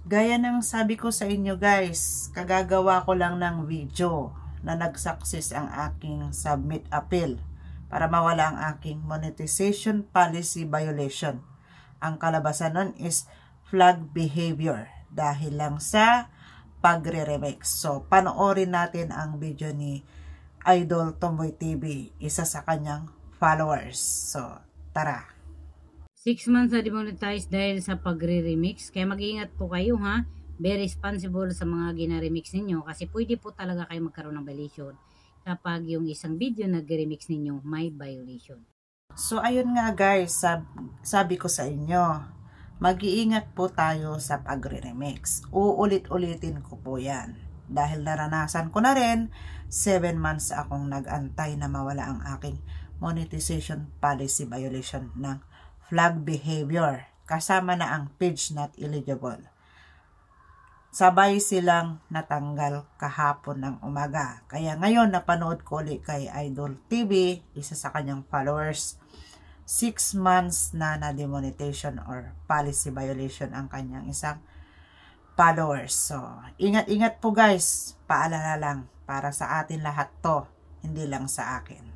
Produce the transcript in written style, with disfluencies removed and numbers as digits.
Gaya ng sabi ko sa inyo guys, kagagawa ko lang ng video na nag-success ang aking submit appeal para mawala ang aking monetization policy violation. Ang kalabasan nun is flag behavior dahil lang sa pagre-remix. So, panoorin natin ang video ni Idol Tomboy TV, isa sa kanyang followers. So, tara. 6 months na demonetize dahil sa pagre-remix. Kaya mag-iingat po kayo ha. Very responsible sa mga gina-remix ninyo kasi pwede po talaga kayo magkaroon ng violation kapag yung isang video na remix ninyo may violation. So ayun nga guys, sabi ko sa inyo, mag-iingat po tayo sa pagre-remix. Uulit-ulitin ko po yan. Dahil naranasan ko na rin, 7 months akong nag-antay na mawala ang aking monetization policy violation ng flag behavior. Kasama na ang page not eligible. Sabay silang natanggal kahapon ng umaga. Kaya ngayon napanood ko ulit kay Idol TV, isa sa kanyang followers. 6 months na demonetization or policy violation ang kanyang isang followers. So, ingat-ingat po guys. Paalala lang para sa atin lahat to, hindi lang sa akin.